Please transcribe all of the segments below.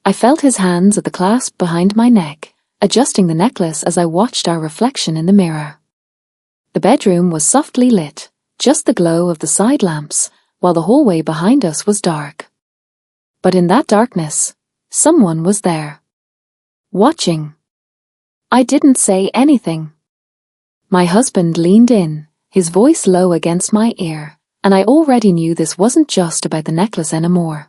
I felt his hands at the clasp behind my neck, adjusting the necklace as I watched our reflection in the mirror. The bedroom was softly lit, just the glow of the side lamps, while the hallway behind us was dark. But in that darkness, someone was there. Watching. I didn't say anything. My husband leaned in, his voice low against my ear, and I already knew this wasn't just about the necklace anymore.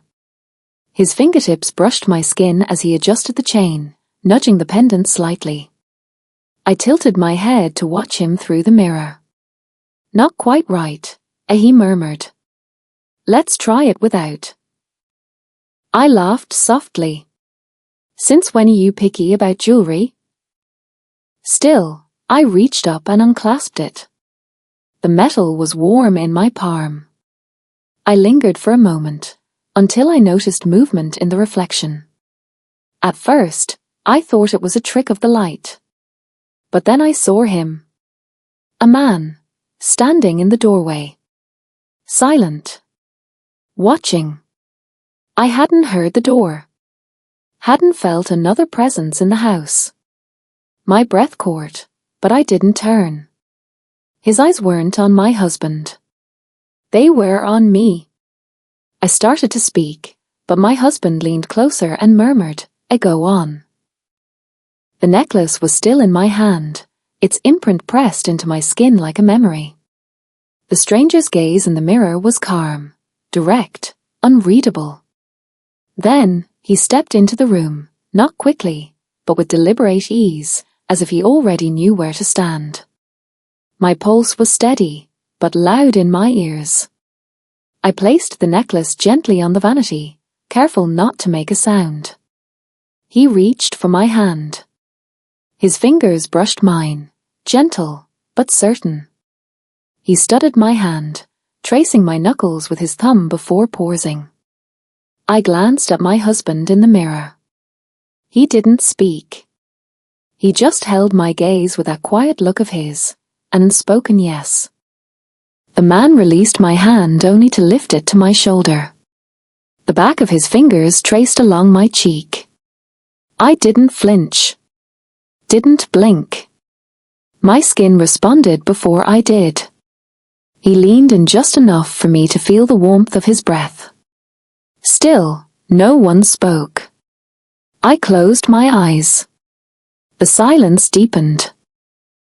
His fingertips brushed my skin as he adjusted the chain, nudging the pendant slightly. I tilted my head to watch him through the mirror. Not quite right, he murmured. Let's try it without. I laughed softly. Since when are you picky about jewelry? Still, I reached up and unclasped it. The metal was warm in my palm. I lingered for a moment, until I noticed movement in the reflection. At first, I thought it was a trick of the light. But then I saw him. A man, standing in the doorway. Silent. Watching. I hadn't heard the door. Hadn't felt another presence in the house. My breath caught, but I didn't turn. His eyes weren't on my husband. They were on me. I started to speak, but my husband leaned closer and murmured, "Go on." The necklace was still in my hand, its imprint pressed into my skin like a memory. The stranger's gaze in the mirror was calm, direct, unreadable. Then, he stepped into the room, not quickly, but with deliberate ease, as if he already knew where to stand. My pulse was steady, but loud in my ears. I placed the necklace gently on the vanity, careful not to make a sound. He reached for my hand. His fingers brushed mine, gentle, but certain. He studied my hand, tracing my knuckles with his thumb before pausing. I glanced at my husband in the mirror. He didn't speak. He just held my gaze with that quiet look of his, an unspoken yes. The man released my hand only to lift it to my shoulder. The back of his fingers traced along my cheek. I didn't flinch. Didn't blink. My skin responded before I did. He leaned in just enough for me to feel the warmth of his breath. Still, no one spoke. I closed my eyes. The silence deepened.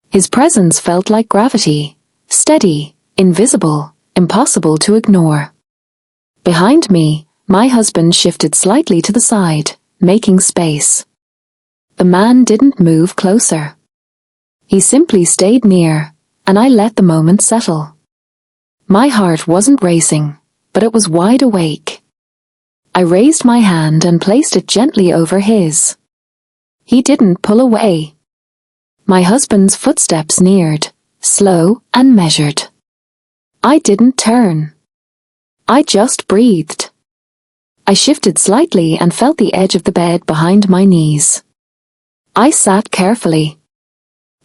His presence felt like gravity, steady, invisible, impossible to ignore. Behind me, my husband shifted slightly to the side, making space. The man didn't move closer. He simply stayed near, and I let the moment settle. My heart wasn't racing, but it was wide awake. I raised my hand and placed it gently over his. He didn't pull away. My husband's footsteps neared, slow and measured. I didn't turn. I just breathed. I shifted slightly and felt the edge of the bed behind my knees. I sat carefully.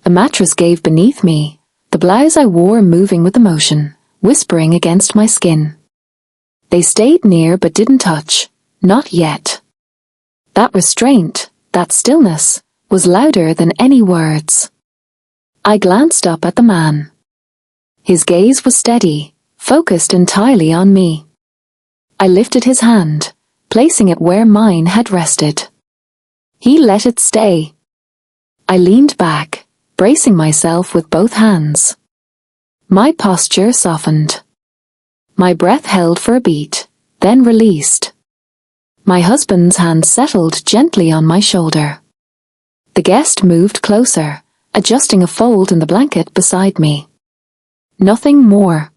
The mattress gave beneath me, the blouse I wore moving with emotion, whispering against my skin. They stayed near but didn't touch, not yet. That restraint, that stillness, was louder than any words. I glanced up at the man. His gaze was steady, focused entirely on me. I lifted his hand, placing it where mine had rested. He let it stay. I leaned back, bracing myself with both hands. My posture softened. My breath held for a beat, then released. My husband's hand settled gently on my shoulder. The guest moved closer, adjusting a fold in the blanket beside me. Nothing more.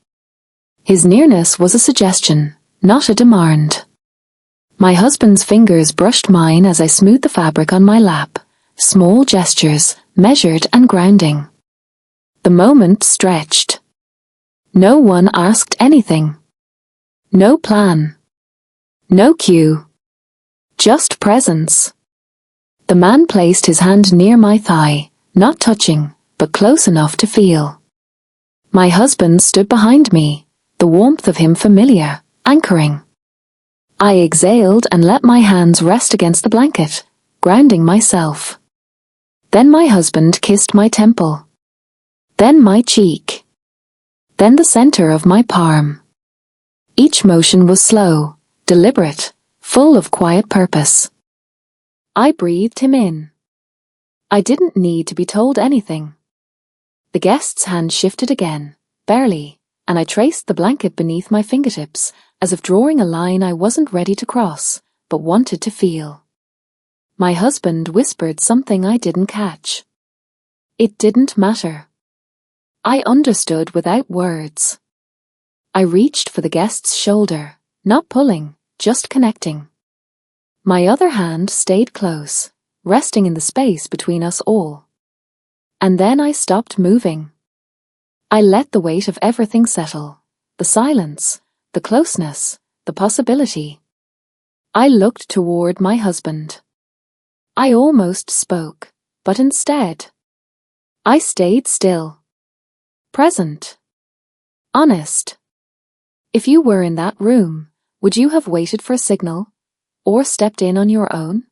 His nearness was a suggestion, not a demand. My husband's fingers brushed mine as I smoothed the fabric on my lap, small gestures, measured and grounding. The moment stretched. No one asked anything. No plan. No cue. Just presence. The man placed his hand near my thigh, not touching, but close enough to feel. My husband stood behind me, the warmth of him familiar, anchoring. I exhaled and let my hands rest against the blanket, grounding myself. Then my husband kissed my temple. Then my cheek. Then the center of my palm. Each motion was slow, deliberate, full of quiet purpose. I breathed him in. I didn't need to be told anything. The guest's hand shifted again, barely, and I traced the blanket beneath my fingertips, as if drawing a line I wasn't ready to cross, but wanted to feel. My husband whispered something I didn't catch. It didn't matter. I understood without words. I reached for the guest's shoulder, not pulling, just connecting. My other hand stayed close, resting in the space between us all. And then I stopped moving. I let the weight of everything settle, the silence, the closeness, the possibility. I looked toward my husband. I almost spoke, but instead, I stayed still. Present. Honest. If you were in that room, would you have waited for a signal, or stepped in on your own?